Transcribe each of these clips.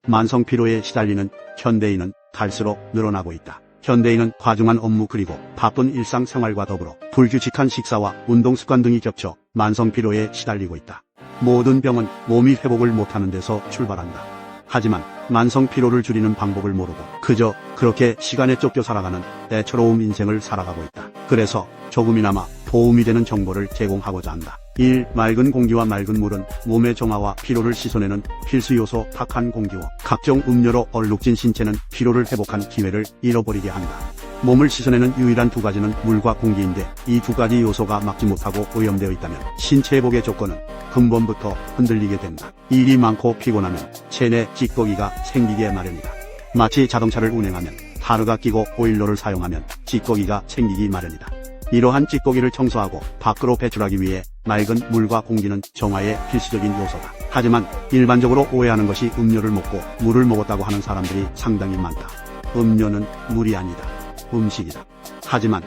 만성피로에 시달리는 현대인은 갈수록 늘어나고 있다. 현대인은 과중한 업무 그리고 바쁜 일상생활과 더불어 불규칙한 식사와 운동습관 등이 겹쳐 만성피로에 시달리고 있다. 모든 병은 몸이 회복을 못하는 데서 출발한다. 하지만 만성피로를 줄이는 방법을 모르고 그저 그렇게 시간에 쫓겨 살아가는 애처로움 인생을 살아가고 있다. 그래서 조금이나마 도움이 되는 정보를 제공하고자 한다. 1. 맑은 공기와 맑은 물은 몸의 정화와 피로를 씻어내는 필수 요소. 탁한 공기와 각종 음료로 얼룩진 신체는 피로를 회복한 기회를 잃어버리게 한다. 몸을 씻어내는 유일한 두 가지는 물과 공기인데 이 두 가지 요소가 막지 못하고 오염되어 있다면 신체 회복의 조건은 근본부터 흔들리게 된다. 일이 많고 피곤하면 체내 찌꺼기가 생기게 마련이다. 마치 자동차를 운행하면 타르가 끼고 오일러를 사용하면 찌꺼기가 생기기 마련이다. 이러한 찌꺼기를 청소하고 밖으로 배출하기 위해 맑은 물과 공기는 정화의 필수적인 요소다. 하지만 일반적으로 오해하는 것이 음료를 먹고 물을 먹었다고 하는 사람들이 상당히 많다. 음료는 물이 아니다. 음식이다. 하지만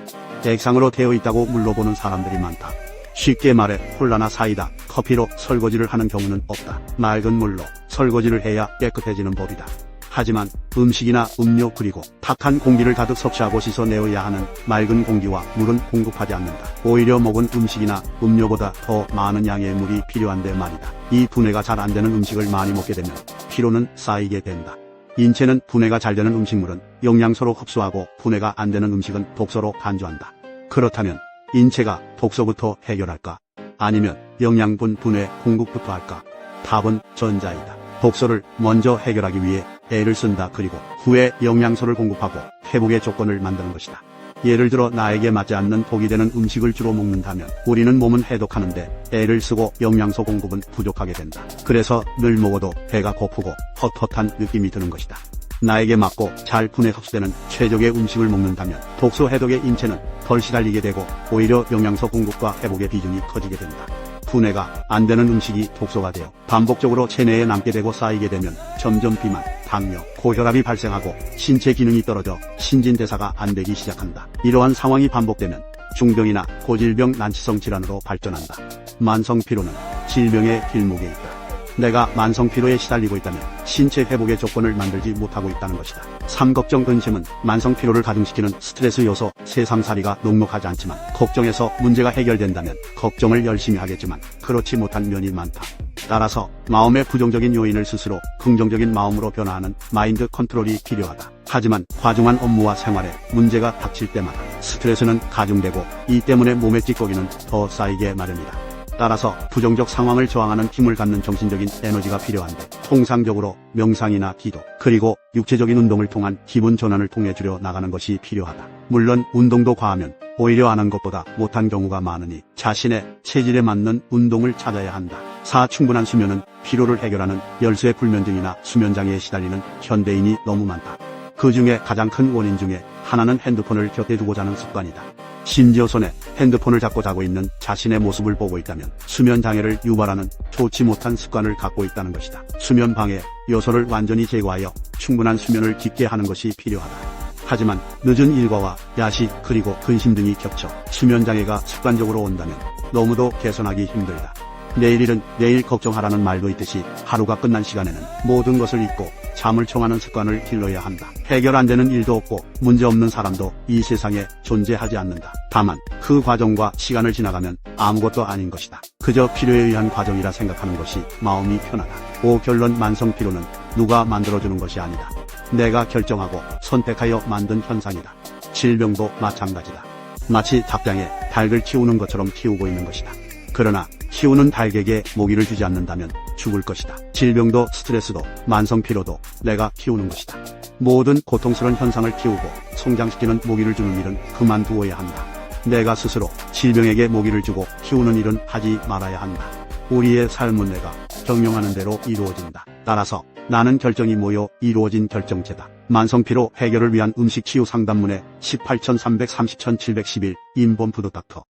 액상으로 되어 있다고 물로 보는 사람들이 많다. 쉽게 말해 콜라나 사이다, 커피로 설거지를 하는 경우는 없다. 맑은 물로 설거지를 해야 깨끗해지는 법이다. 하지만 음식이나 음료 그리고 탁한 공기를 가득 섭취하고 씻어내어야 하는 맑은 공기와 물은 공급하지 않는다. 오히려 먹은 음식이나 음료보다 더 많은 양의 물이 필요한데 말이다. 이 분해가 잘 안되는 음식을 많이 먹게 되면 피로는 쌓이게 된다. 인체는 분해가 잘 되는 음식물은 영양소로 흡수하고 분해가 안되는 음식은 독소로 간주한다. 그렇다면 인체가 독소부터 해결할까? 아니면 영양분 분해 공급부터 할까? 답은 전자이다. 독소를 먼저 해결하기 위해 애를 쓴다. 그리고 후에 영양소를 공급하고 회복의 조건을 만드는 것이다. 예를 들어 나에게 맞지 않는 독이 되는 음식을 주로 먹는다면 우리는 몸은 해독하는데 애를 쓰고 영양소 공급은 부족하게 된다. 그래서 늘 먹어도 배가 고프고 헛헛한 느낌이 드는 것이다. 나에게 맞고 잘 분해 흡수되는 최적의 음식을 먹는다면 독소 해독에 인체는 덜 시달리게 되고 오히려 영양소 공급과 회복의 비중이 커지게 된다. 분해가 안 되는 음식이 독소가 되어 반복적으로 체내에 남게 되고 쌓이게 되면 점점 비만, 당뇨, 고혈압이 발생하고 신체 기능이 떨어져 신진대사가 안 되기 시작한다. 이러한 상황이 반복되면 중병이나 고질병 난치성 질환으로 발전한다. 만성피로는 질병의 길목에 있다. 내가 만성피로에 시달리고 있다면 신체 회복의 조건을 만들지 못하고 있다는 것이다. 3. 걱정, 근심은 만성피로를 가중시키는 스트레스 요소. 세상살이가 녹록하지 않지만 걱정해서 문제가 해결된다면 걱정을 열심히 하겠지만 그렇지 못한 면이 많다. 따라서 마음의 부정적인 요인을 스스로 긍정적인 마음으로 변화하는 마인드 컨트롤이 필요하다. 하지만 과중한 업무와 생활에 문제가 닥칠 때마다 스트레스는 가중되고 이 때문에 몸의 찌꺼기는 더 쌓이게 마련이다. 따라서 부정적 상황을 저항하는 힘을 갖는 정신적인 에너지가 필요한데 통상적으로 명상이나 기도 그리고 육체적인 운동을 통한 기분 전환을 통해 줄여 나가는 것이 필요하다. 물론 운동도 과하면 오히려 안 한 것보다 못한 경우가 많으니 자신의 체질에 맞는 운동을 찾아야 한다. 4. 충분한 수면은 피로를 해결하는 열쇠. 불면증이나 수면장애에 시달리는 현대인이 너무 많다. 그 중에 가장 큰 원인 중에 하나는 핸드폰을 곁에 두고 자는 습관이다. 심지어 손에 핸드폰을 잡고 자고 있는 자신의 모습을 보고 있다면 수면장애를 유발하는 좋지 못한 습관을 갖고 있다는 것이다. 수면방해 요소를 완전히 제거하여 충분한 수면을 깊게 하는 것이 필요하다. 하지만 늦은 일과와 야식 그리고 근심 등이 겹쳐 수면장애가 습관적으로 온다면 너무도 개선하기 힘들다. 내일일은 내일 걱정하라는 말도 있듯이 하루가 끝난 시간에는 모든 것을 잊고 잠을 청하는 습관을 길러야 한다. 해결 안 되는 일도 없고 문제 없는 사람도 이 세상에 존재하지 않는다. 다만 그 과정과 시간을 지나가면 아무것도 아닌 것이다. 그저 필요에 의한 과정이라 생각하는 것이 마음이 편하다. 5. 결론. 만성피로는 누가 만들어주는 것이 아니다. 내가 결정하고 선택하여 만든 현상이다. 질병도 마찬가지다. 마치 닭장에 닭을 키우는 것처럼 키우고 있는 것이다. 그러나 키우는 닭에게 모기를 주지 않는다면 죽을 것이다. 질병도 스트레스도 만성피로도 내가 키우는 것이다. 모든 고통스러운 현상을 키우고 성장시키는 모기를 주는 일은 그만두어야 한다. 내가 스스로 질병에게 모기를 주고 키우는 일은 하지 말아야 한다. 우리의 삶은 내가 경영하는 대로 이루어진다. 따라서 나는 결정이 모여 이루어진 결정체다. 만성피로 해결을 위한 음식 치유 상담문의 18330-1711 임범푸드 닥터